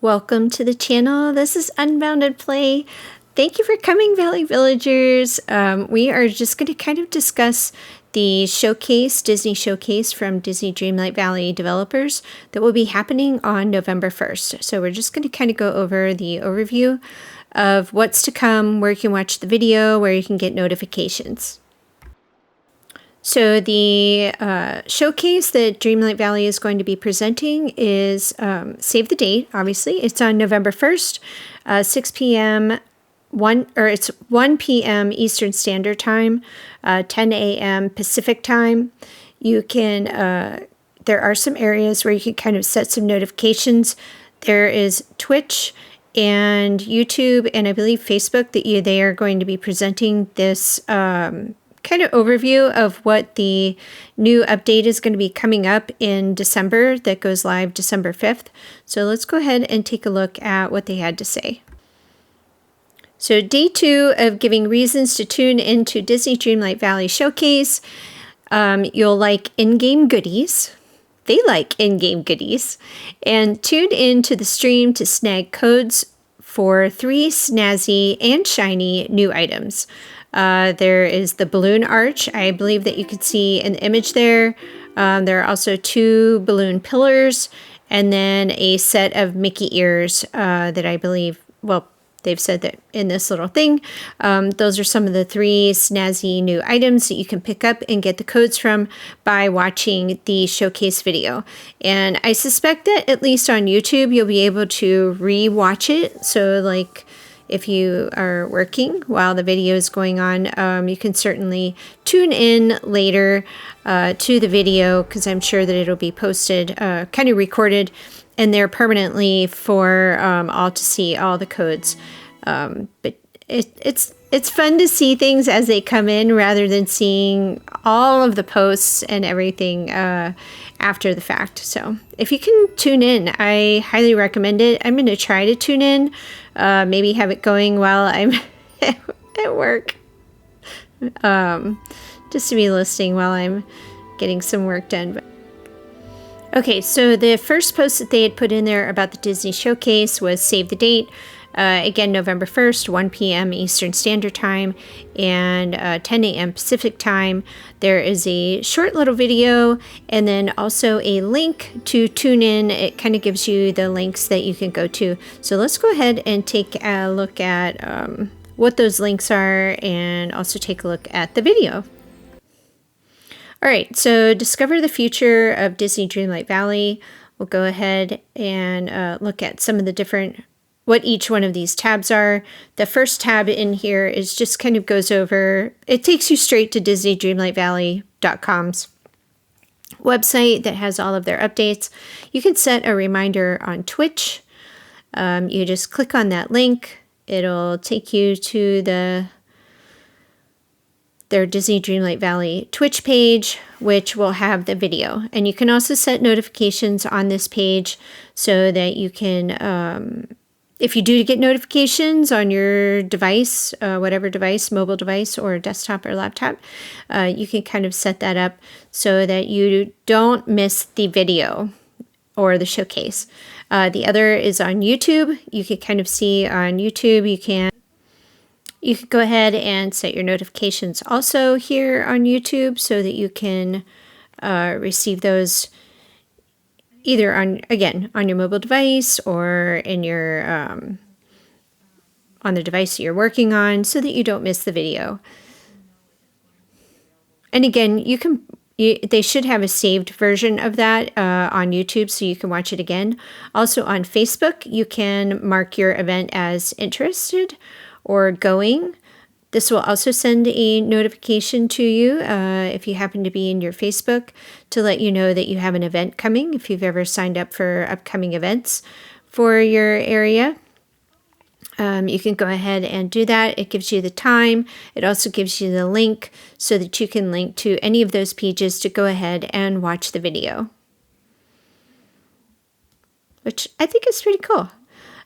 Welcome to the channel. This is Unbounded Play. Thank you for coming, Valley Villagers. We are just going to kind of discuss the showcase, Disney showcase from Disney Dreamlight Valley developers that will be happening on November 1st. So we're just going to kind of go over the overview of what's to come, where you can watch the video, where you can get notifications. So the showcase that Dreamlight Valley is going to be presenting is, save the date, obviously. It's on November 1st, 6 p.m., it's 1 p.m. Eastern Standard Time, 10 a.m. Pacific Time. You can, there are some areas where you can kind of set some notifications. There is Twitch and YouTube and I believe Facebook that they are going to be presenting this kind of overview of what the new update is going to be coming up in December that goes live December 5th. So let's go ahead and take a look at what they had to say. So day 2 of giving reasons to tune into Disney Dreamlight Valley Showcase. You'll like in-game goodies. They like in-game goodies. And tune in to the stream to snag codes for 3 snazzy and shiny new items. There is the balloon arch. I believe that you could see an image there. There are also 2 balloon pillars and then a set of Mickey ears that I believe, well, they've said that in this little thing. Those are some of the 3 snazzy new items that you can pick up and get the codes from by watching the showcase video. And I suspect that at least on YouTube, you'll be able to re-watch it. So like, if you are working while the video is going on, you can certainly tune in later to the video because I'm sure that it'll be posted, kind of recorded, and there permanently for all to see all the codes. But it's fun to see things as they come in rather than seeing all of the posts and everything after the fact. So if you can tune in, I highly recommend it. I'm going to try to tune in, maybe have it going while I'm at work, just to be listening while I'm getting some work done. Okay, so the first post that they had put in there about the Disney Showcase was save the date. Again, November 1st, 1 p.m. Eastern Standard Time and 10 a.m. Pacific Time. There is a short little video and then also a link to tune in. It kind of gives you the links that you can go to. So let's go ahead and take a look at what those links are and also take a look at the video. All right, so discover the future of Disney Dreamlight Valley. We'll go ahead and look at some of the different what each one of these tabs are. The first tab in here is just kind of goes over, it takes you straight to DisneyDreamlightValley.com's website that has all of their updates. You can set a reminder on Twitch. You just click on that link. It'll take you to their Disney Dreamlight Valley Twitch page, which will have the video. And you can also set notifications on this page so that you can, if you do get notifications on your device, whatever device, mobile device or desktop or laptop, you can kind of set that up so that you don't miss the video or the showcase. The other is on YouTube. You can kind of see on YouTube, you can go ahead and set your notifications also here on YouTube so that you can receive those either on your mobile device or in your on the device that you're working on so that you don't miss the video. And again, they should have a saved version of that on YouTube so you can watch it again. Also on Facebook, you can mark your event as interested or going. This will also send a notification to you if you happen to be in your Facebook to let you know that you have an event coming if you've ever signed up for upcoming events for your area. You can go ahead and do that. It gives you the time. It also gives you the link so that you can link to any of those pages to go ahead and watch the video, which I think is pretty cool.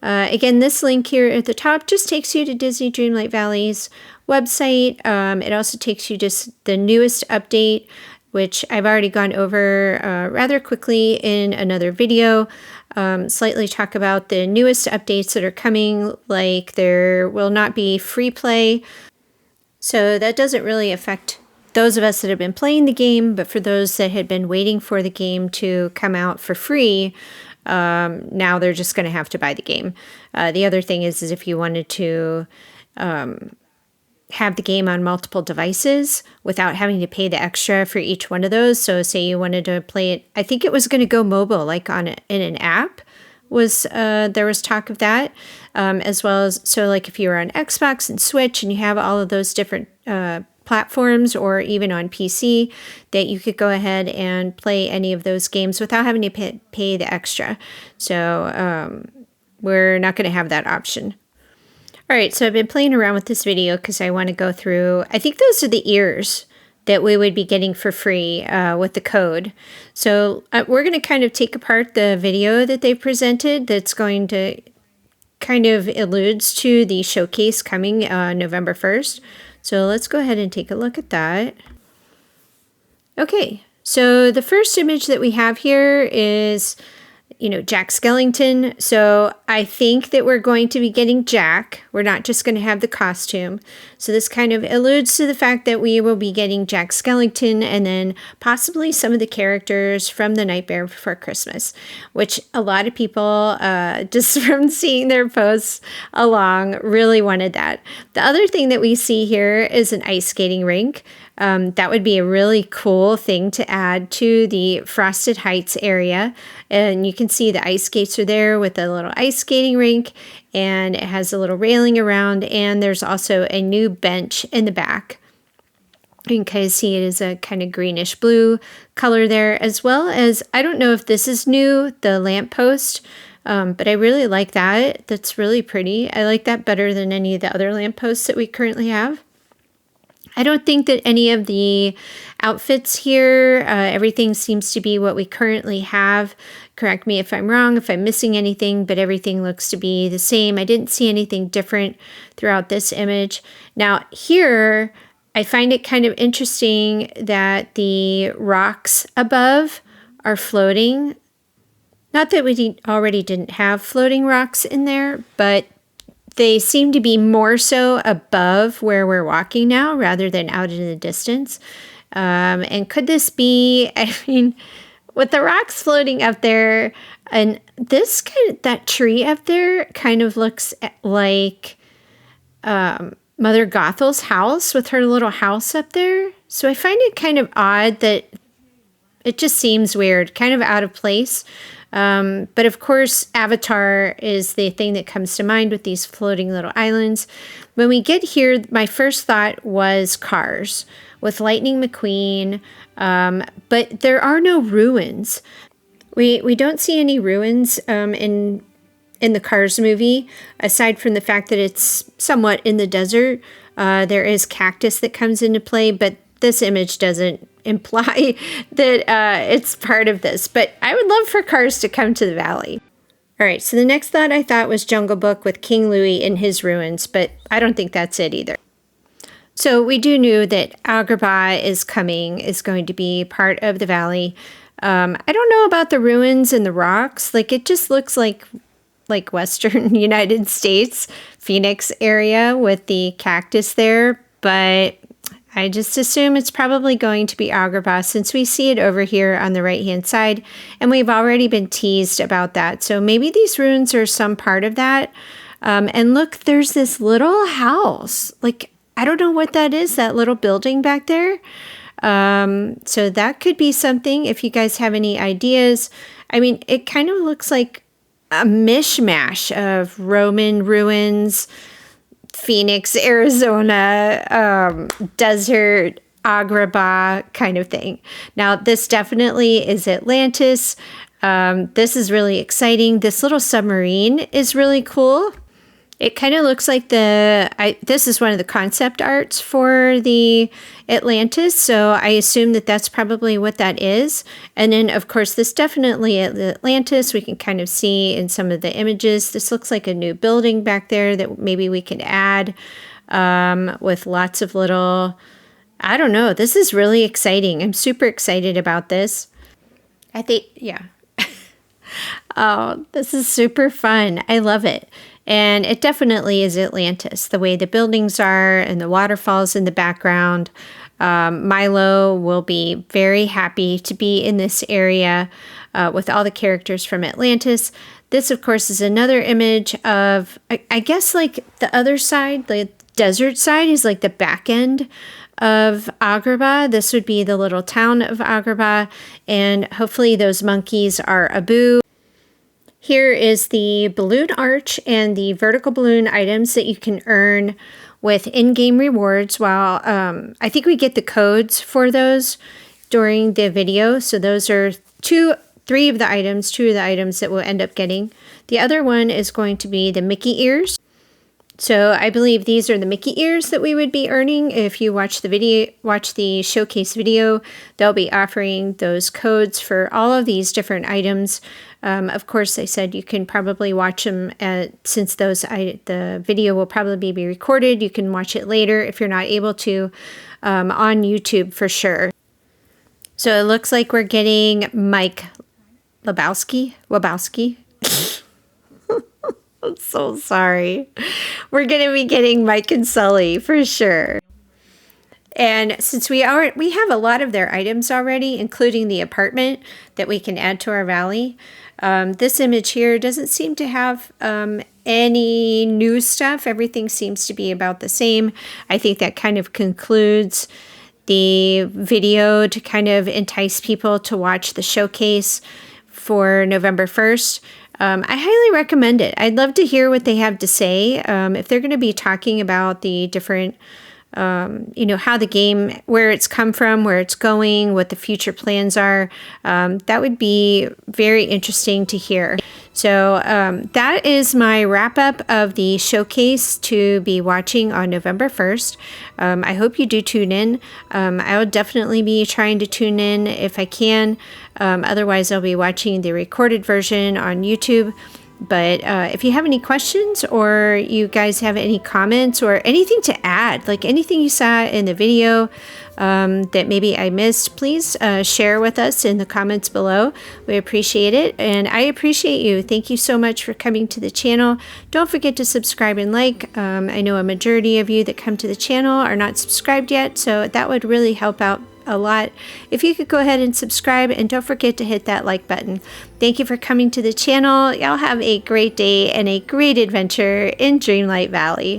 Again, this link here at the top just takes you to Disney Dreamlight Valley's website. It also takes you just the newest update, which I've already gone over rather quickly in another video. slightly talk about the newest updates that are coming, like there will not be free play. So that doesn't really affect those of us that have been playing the game, but for those that had been waiting for the game to come out for free, now they're just going to have to buy the game. The other thing is if you wanted to have the game on multiple devices without having to pay the extra for each one of those. So say you wanted to play it, I think it was going to go mobile, like in an app. There was talk of that, as well as, so like if you were on Xbox and Switch and you have all of those different platforms, or even on PC, that you could go ahead and play any of those games without having to pay the extra. So we're not going to have that option. All right, so I've been playing around with this video because I want to go through, I think those are the ears that we would be getting for free with the code. So we're going to kind of take apart the video that they presented that's going to kind of alludes to the showcase coming November 1st. So let's go ahead and take a look at that. Okay, so the first image that we have here is, Jack Skellington. So I think that we're going to be getting Jack. We're not just going to have the costume. So this kind of alludes to the fact that we will be getting Jack Skellington and then possibly some of the characters from The Nightmare Before Christmas, which a lot of people, just from seeing their posts along, really wanted that. The other thing that we see here is an ice skating rink. That would be a really cool thing to add to the Frosted Heights area. And you can see the ice skates are there with a little ice skating rink, and it has a little railing around, and there's also a new bench in the back. You can kind of see it is a kind of greenish blue color there, as well as, I don't know if this is new, the lamppost, but I really like that. That's really pretty. I like that better than any of the other lampposts that we currently have. I don't think that any of the outfits here, everything seems to be what we currently have. Correct me if I'm wrong, if I'm missing anything, but everything looks to be the same. I didn't see anything different throughout this image. Now here, I find it kind of interesting that the rocks above are floating. Not that we already didn't have floating rocks in there, but they seem to be more so above where we're walking now rather than out in the distance. And could this be, with the rocks floating up there, and this that tree up there kind of looks like Mother Gothel's house with her little house up there. So I find it kind of odd that it just seems weird, kind of out of place. But of course, Avatar is the thing that comes to mind with these floating little islands. When we get here, my first thought was Cars with Lightning McQueen, but there are no ruins. We don't see any ruins in the Cars movie, aside from the fact that it's somewhat in the desert. There is cactus that comes into play, but this image doesn't imply that it's part of this. But I would love for Cars to come to the valley. All right, so the next thought I thought was Jungle Book with King Louie in his ruins, but I don't think that's it either. So we do know that Agrabah is going to be part of the valley. I don't know about the ruins and the rocks. Like, it just looks like Western United States, Phoenix area with the cactus there, but I just assume it's probably going to be Agrabah since we see it over here on the right-hand side, and we've already been teased about that. So maybe these ruins are some part of that. And look, there's this little house. Like, I don't know what that is, that little building back there. So that could be something if you guys have any ideas. I mean, it kind of looks like a mishmash of Roman ruins, Phoenix, Arizona, desert, Agrabah kind of thing. Now, this definitely is Atlantis. This is really exciting. This little submarine is really cool. It kind of looks like this is one of the concept arts for the Atlantis, so I assume that that's probably what that is. And then, of course, this definitely Atlantis. We can kind of see in some of the images. This looks like a new building back there that maybe we can add with lots of little, I don't know. This is really exciting. I'm super excited about this. I think, yeah. Oh, this is super fun. I love it. And it definitely is Atlantis, the way the buildings are and the waterfalls in the background. Milo will be very happy to be in this area with all the characters from Atlantis. This, of course, is another image of, I guess, like the other side, the desert side is like the back end of Agrabah. This would be the little town of Agrabah, and hopefully those monkeys are Abu. Here is the balloon arch and the vertical balloon items that you can earn with in-game rewards. While I think we get the codes for those during the video. So those are two of the items that we'll end up getting. The other one is going to be the Mickey ears. So I believe these are the Mickey ears that we would be earning. If you watch the showcase video, they'll be offering those codes for all of these different items. Of course, I said you can probably watch them since the video will probably be recorded. You can watch it later if you're not able to on YouTube for sure. So it looks like we're getting Mike Lebowski. I'm so sorry. We're going to be getting Mike and Sully for sure. And since we have a lot of their items already, including the apartment that we can add to our valley, this image here doesn't seem to have any new stuff. Everything seems to be about the same. I think that kind of concludes the video to kind of entice people to watch the showcase for November 1st. I highly recommend it. I'd love to hear what they have to say. If they're going to be talking about the different, how the game, where it's come from, where it's going, what the future plans are, that would be very interesting to hear. So that is my wrap up of the showcase to be watching on November 1st. I hope you do tune in. I will definitely be trying to tune in if I can. Otherwise, I'll be watching the recorded version on YouTube. But if you have any questions or you guys have any comments or anything to add, like anything you saw in the video that maybe I missed, please share with us in the comments below. We appreciate it, and I appreciate you. Thank you so much for coming to the channel. Don't forget to subscribe and like. I know a majority of you that come to the channel are not subscribed yet, so that would really help out a lot. If you could go ahead and subscribe, and don't forget to hit that like button. Thank you for coming to the channel. Y'all have a great day and a great adventure in Dreamlight Valley.